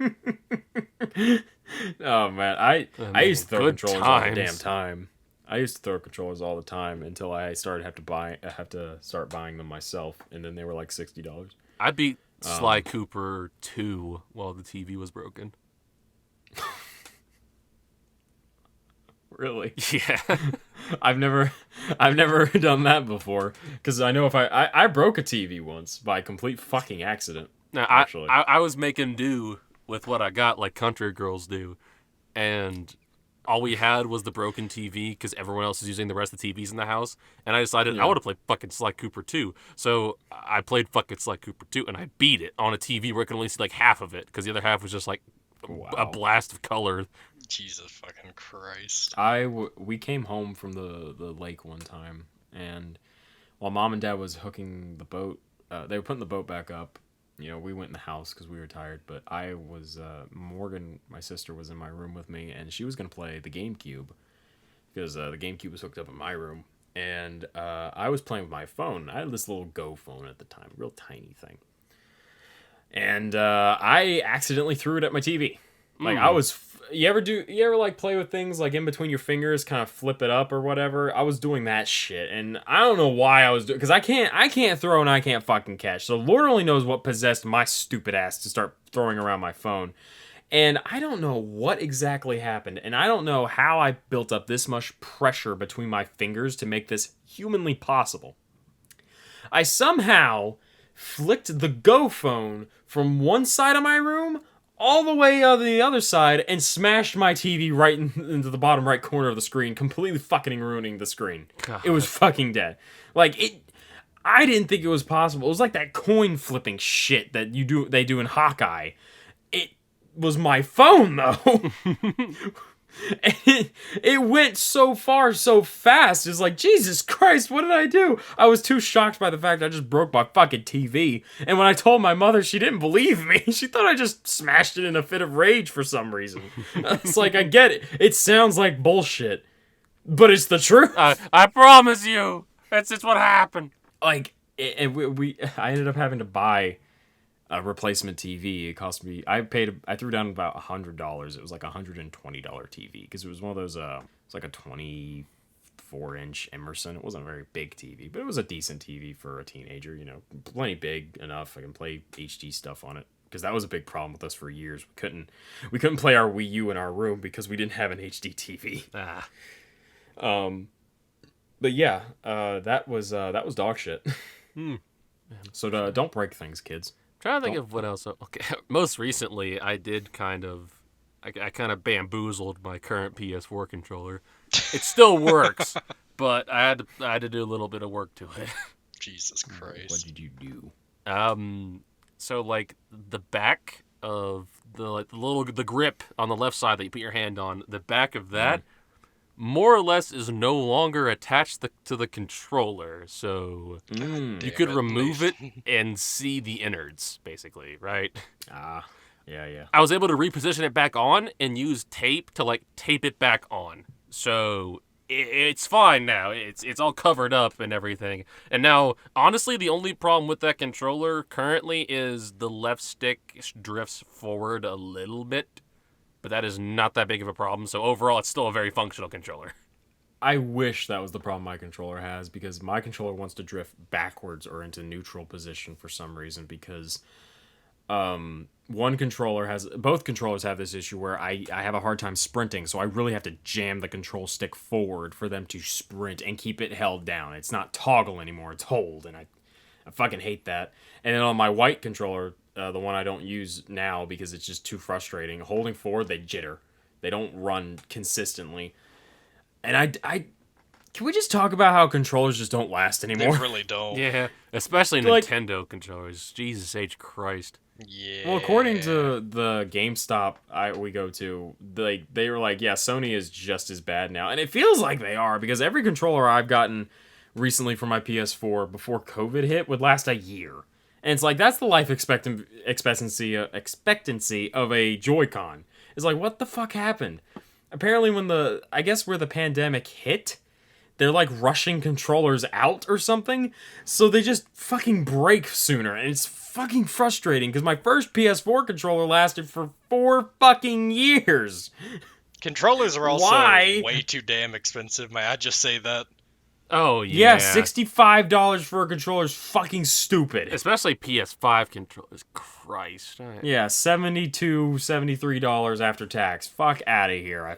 Oh, man. I used to throw Good controllers all the times. damn time. I used to throw controllers all the time until I started have to start buying them myself, and then they were like $60. I beat Sly Cooper 2 while the TV was broken. Really? Yeah. I've never done that before, because I know if I broke a TV once by complete fucking accident. Now, Actually. I was making do with what I got like country girls do, and all we had was the broken TV because everyone else is using the rest of the TVs in the house, and I decided I want to play fucking Sly Cooper 2, so I played fucking Sly Cooper 2, and I beat it on a TV where I could only see like half of it, because the other half was just like a blast of color. Jesus fucking Christ. We came home from the lake one time, and while Mom and Dad was hooking the boat, they were putting the boat back up. You know, we went in the house because we were tired, but I was, Morgan, my sister, was in my room with me, and she was going to play the GameCube, because the GameCube was hooked up in my room, and I was playing with my phone. I had this little Go phone at the time, real tiny thing, and I accidentally threw it at my TV. Like, you ever like play with things like in between your fingers, kind of flip it up or whatever? I was doing that shit, and I don't know why I was doing, because I can't throw and I can't fucking catch. So Lord only knows what possessed my stupid ass to start throwing around my phone. And I don't know what exactly happened, and I don't know how I built up this much pressure between my fingers to make this humanly possible. I somehow flicked the Go phone from one side of my room all the way on the other side and smashed my TV right into the bottom right corner of the screen, completely fucking ruining the screen. God. It was fucking dead. Like, I didn't think it was possible. It was like that coin flipping shit that they do in Hawkeye. It was my phone, though. It went so far so fast. It's like, Jesus Christ, what did I do? I was too shocked by the fact I just broke my fucking TV. And when I told my mother, she didn't believe me. She thought I just smashed it in a fit of rage for some reason. It's like, I get it. It sounds like bullshit, but it's the truth. I promise you, that's just what happened. Like, I ended up having to buy a replacement TV. It cost me, I threw down about $100. It was like a $120 TV, because it was one of those, it's like a 24-inch Emerson. It wasn't a very big TV, but it was a decent TV for a teenager, you know, plenty big enough I can play HD stuff on it, because that was a big problem with us for years. We couldn't play our Wii U in our room because we didn't have an HD TV. But yeah, that was dog shit. So don't break things, kids. Trying to think of what else. Okay, most recently I did I kind of bamboozled my current PS4 controller. It still works, but I had to do a little bit of work to it. Jesus Christ. What did you do? So like the back of the grip on the left side that you put your hand on, the back of that more or less is no longer attached to the controller, so you could remove it and see the innards, basically, right? Yeah. I was able to reposition it back on and use tape to like tape it back on. So it's fine now. It's all covered up and everything. And now, honestly, the only problem with that controller currently is the left stick drifts forward a little bit, but that is not that big of a problem. So overall, it's still a very functional controller. I wish that was the problem my controller has, because my controller wants to drift backwards or into neutral position for some reason, because both controllers have this issue where I have a hard time sprinting, so I really have to jam the control stick forward for them to sprint and keep it held down. It's not toggle anymore, it's hold, and I fucking hate that. And then on my white controller, the one I don't use now because it's just too frustrating, holding forward, they jitter. They don't run consistently. And I can we just talk about how controllers just don't last They anymore? really don't. Yeah, especially Like- Nintendo controllers. Jesus H. Christ. Yeah. Well, according to the GameStop we go to, they were like, yeah, Sony is just as bad now, and it feels like they are, because every controller I've gotten recently for my PS4 before COVID hit would last a year, and it's like that's the life expectancy of a Joy-Con. It's like, what the fuck happened? Apparently, where the pandemic hit, they're like rushing controllers out or something, so they just fucking break sooner, and it's fucking frustrating because my first PS4 controller lasted for 4 fucking years. Controllers are also Why? way too damn expensive. May I just say that? Oh, yeah. Yeah, $65 for a controller is fucking stupid. Especially PS5 controllers. Christ. Yeah, $72, $73 after tax. Fuck out of here. I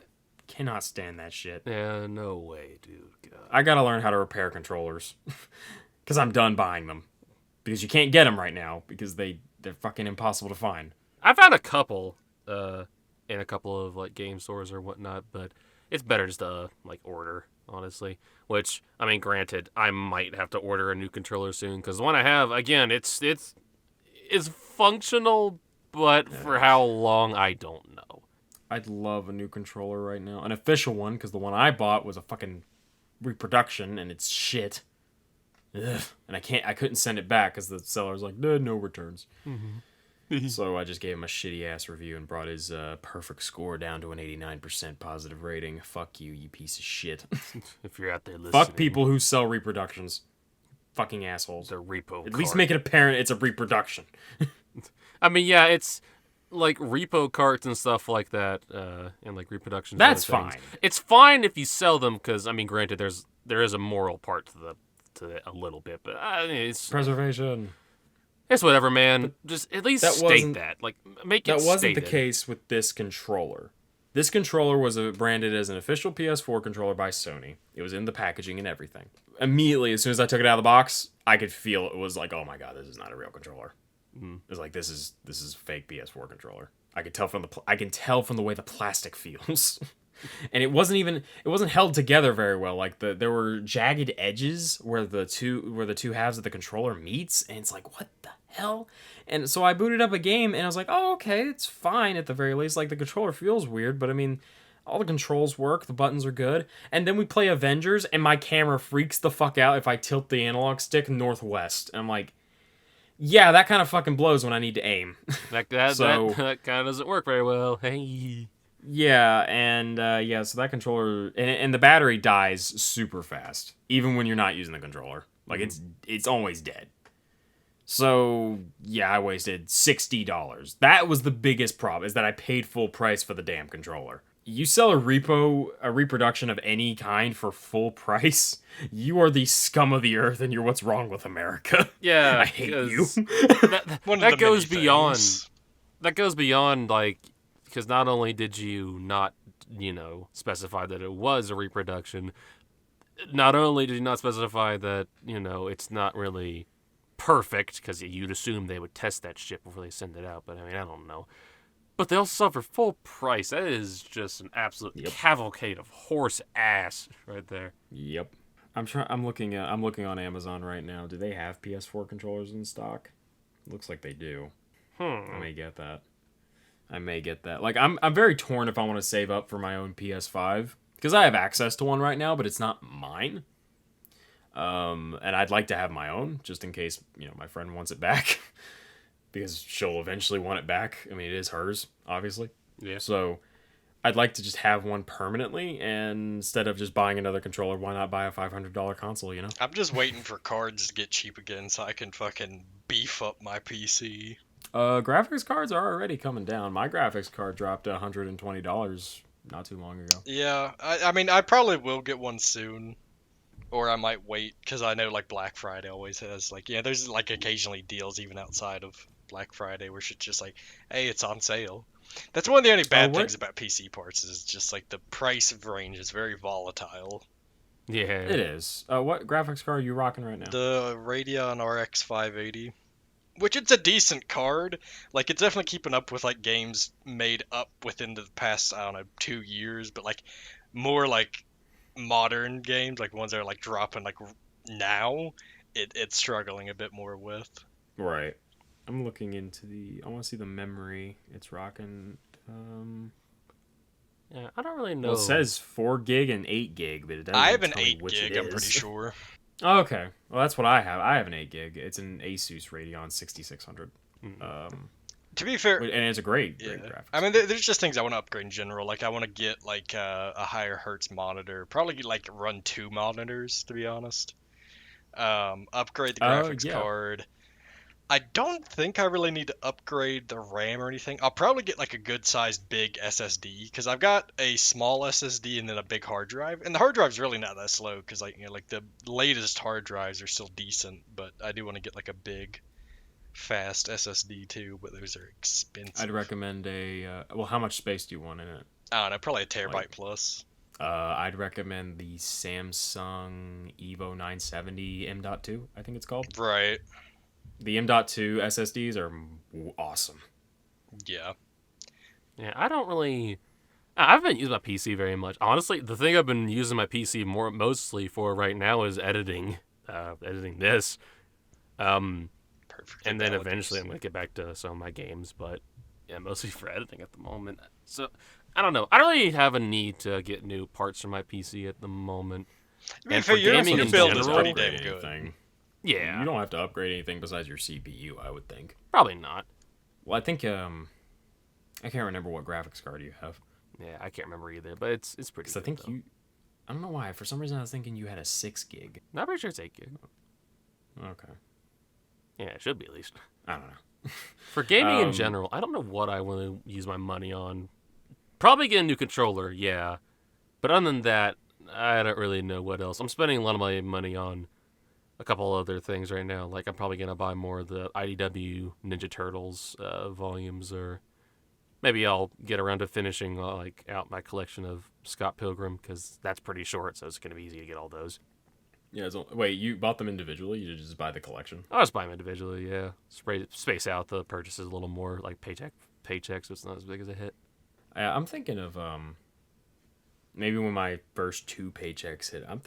cannot stand that shit. Yeah, no way, dude. God. I gotta learn how to repair controllers. Because I'm done buying them. Because you can't get them right now, because they're fucking impossible to find. I found a couple in a couple of like game stores or whatnot, but it's better just to like order, honestly. Which, I mean, granted, I might have to order a new controller soon, because the one I have, again, it's functional, but for how long, I don't know. I'd love a new controller right now. An official one, because the one I bought was a fucking reproduction, and it's shit. Ugh. And I couldn't send it back, because the seller's like, no returns. So I just gave him a shitty ass review and brought his perfect score down to an 89% positive rating. Fuck you, you piece of shit. If you're out there listening. Fuck people who sell reproductions. Fucking assholes. The repo At least cart. make it apparent it's a reproduction. I mean, yeah, it's like repo carts and stuff like that, and like reproductions. That's and other things. fine. It's fine if you sell them, because I mean, granted, there is a moral part to it a little bit, but it's Preservation. whatever, man. Just at least that state wasn't- that, like, make it. That wasn't the stated. case with this controller. This controller was branded as an official PS4 controller by Sony. It was in the packaging and everything. Immediately, as soon as I took it out of the box, I could feel it was like, oh my god, this is not a real controller. It was like, this is fake PS4 controller. I can tell from the way the plastic feels. And it wasn't held together very well. Like there were jagged edges where the two halves of the controller meets, and it's like, what the hell? And so I booted up a game, and I was like, oh, okay, it's fine at the very least. Like, the controller feels weird, but I mean, all the controls work, the buttons are good. And then we play Avengers, and my camera freaks the fuck out if I tilt the analog stick northwest. And I'm like, yeah, that kind of fucking blows when I need to aim. That So- that kind of doesn't work very well. Hey. Yeah, and so that controller and the battery dies super fast, even when you're not using the controller. Like it's always dead. So yeah, I wasted $60. That was the biggest problem, is that I paid full price for the damn controller. You sell a reproduction of any kind for full price, you are the scum of the earth, and you're what's wrong with America. Yeah, I hate you. One of That the goes many beyond. things. That goes beyond, like, because not only did you not, specify that it was a reproduction, not only did you not specify that, it's not really perfect, because you'd assume they would test that shit before they send it out, but I mean, I don't know. But they also sell for full price. That is just an absolute cavalcade of horse ass right there. Yep. I'm looking on Amazon right now. Do they have PS4 controllers in stock? Looks like they do. I may get that. Like, I'm very torn if I want to save up for my own PS5, because I have access to one right now, but it's not mine. And I'd like to have my own, just in case, my friend wants it back. because she'll eventually want it back. I mean, it is hers, obviously. Yeah. So I'd like to just have one permanently, and instead of just buying another controller, why not buy a $500 console, you know? I'm just waiting for cards to get cheap again so I can fucking beef up my PC. Graphics cards are already coming down. My graphics card dropped to $120 not too long ago. Yeah, I mean, I probably will get one soon. Or I might wait, because I know, like, Black Friday always has, like, yeah, there's, like, occasionally deals even outside of Black Friday where shit's just like, hey, it's on sale. That's one of the only bad things about PC parts is just, like, the price range is very volatile. Yeah. It is. What graphics card are you rocking right now? The Radeon RX 580. Which it's a decent card. Like, it's definitely keeping up with, like, games made up within the past, I don't know, 2 years. But, like, more, like, modern games, like, ones that are, like, dropping, like, now, it's struggling a bit more with. Right. I'm looking into I want to see the memory it's rocking. Yeah, I don't really know. Well, it says 4 gig and 8 gig, but it doesn't I have an tell me 8 which gig, it I'm pretty is. sure. Oh, okay. Well, that's what I have. I have an 8 gig. It's an Asus Radeon 6600. To be fair, And it's a great yeah. graphics. I mean, there's just things I want to upgrade in general. Like, I want to get, like, a higher hertz monitor. Probably, like, run 2 monitors, to be honest. Upgrade the graphics card. I don't think I really need to upgrade the RAM or anything. I'll probably get, like, a good-sized big SSD, because I've got a small SSD and then a big hard drive. And the hard drive's really not that slow, because, like, you know, like, the latest hard drives are still decent, but I do want to get, like, a big, fast SSD, too, but those are expensive. I'd recommend well, how much space do you want in it? I don't know, probably a terabyte plus. I'd recommend the Samsung Evo 970 M.2, I think it's called. Right. The M.2 SSDs are awesome. Yeah. Yeah, I haven't used my PC very much. Honestly, the thing I've been using my PC mostly for right now is editing this. Perfect. And then eventually I'm going to get back to some of my games, but yeah, mostly for editing at the moment. So, I don't know. I don't really have a need to get new parts for my PC at the moment. And for gaming in build is pretty damn good. Yeah. You don't have to upgrade anything besides your CPU, I would think. Probably not. Well, I think, I can't remember what graphics card you have. Yeah, I can't remember either, but it's pretty good. I think I don't know why. For some reason, I was thinking you had a 6 gig. I'm pretty sure it's 8 gig. Okay. Yeah, it should be at least. I don't know. For gaming in general, I don't know what I want to use my money on. Probably get a new controller, yeah. But other than that, I don't really know what else. I'm spending a lot of my money on a couple other things right now. Like, I'm probably going to buy more of the IDW Ninja Turtles volumes, or maybe I'll get around to finishing out my collection of Scott Pilgrim, because that's pretty short, so it's going to be easy to get all those. Yeah. Wait, you bought them individually? You did just buy the collection? I'll just buy them individually, yeah. Space out the purchases a little more, like paycheck, so it's not as big as a hit. I'm thinking of maybe when my first 2 paychecks hit, I'm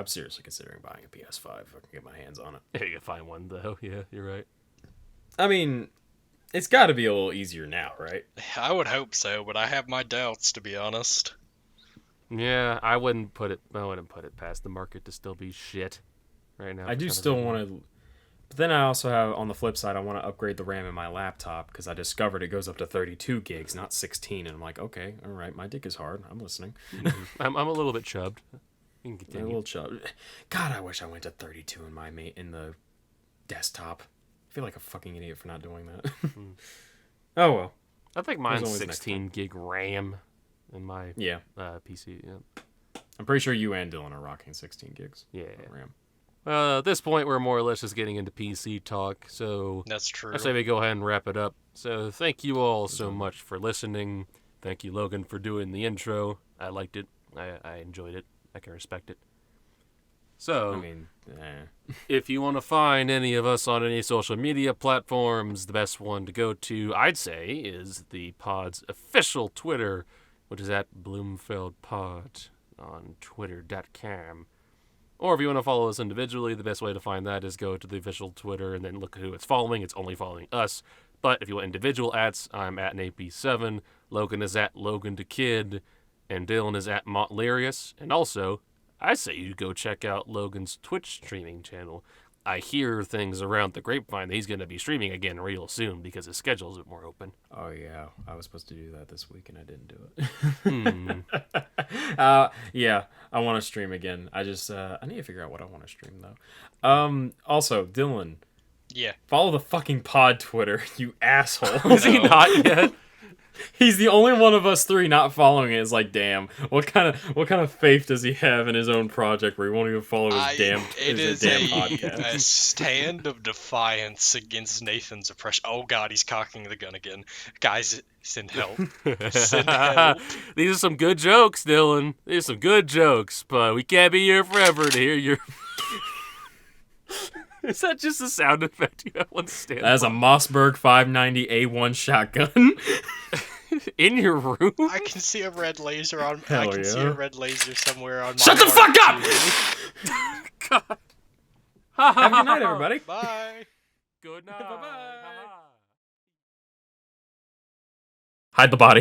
seriously considering buying a PS5 if I can get my hands on it. Yeah, you can find one though. Yeah, you're right. I mean, it's got to be a little easier now, right? I would hope so, but I have my doubts, to be honest. Yeah, I wouldn't put it past the market to still be shit right now. I do still want to, but then I also have, on the flip side, I want to upgrade the RAM in my laptop because I discovered it goes up to 32 gigs, not 16, and I'm like, okay, all right, my dick is hard. I'm listening. I'm a little bit chubbed. You can A continue. little chub. God, I wish I went to 32 in the desktop. I feel like a fucking idiot for not doing that. Oh well. I think mine's always 16 gig RAM in my PC. Yeah. I'm pretty sure you and Dillon are rocking 16 gigs. Yeah. RAM. At this point, we're more or less just getting into PC talk, so That's true. I say we go ahead and wrap it up. So thank you all so much for listening. Thank you, Logan, for doing the intro. I liked it. I enjoyed it. I can respect it. So, I mean, if you want to find any of us on any social media platforms, the best one to go to, I'd say, is the pod's official Twitter, which is at Bloomfeld Pod on twitter.com. Or if you want to follow us individually, the best way to find that is go to the official Twitter and then look at who it's following. It's only following us. But if you want individual @, I'm at NAP7, Logan is at Logan the Kid, and Dillon is at Montlerius. And also, I say you go check out Logan's Twitch streaming channel. I hear things around the grapevine that he's going to be streaming again real soon because his schedule's a bit more open. Oh yeah, I was supposed to do that this week and I didn't do it. Yeah, I want to stream again. I just I need to figure out what I want to stream though. Also, Dylan, Yeah. follow the fucking pod Twitter, you asshole. Is he not yet? He's the only one of us three not following it. It's like, damn, what kind of faith does he have in his own project where he won't even follow his It is damn a podcast? stand of defiance against Nathan's oppression. Oh god, he's cocking the gun again. Guys, send help. Send help. These are some good jokes, Dylan. These are some good jokes, but we can't be here forever to hear your... Is that just a sound effect you have on stand? That is a Mossberg 590 A1 shotgun. In your room? I can see a red laser on. I Hell can see yeah. a red laser somewhere on. Shut my the fuck up! God. Have a good night, everybody. Bye. Good night. Bye-bye. Ha-ha. Hide the body.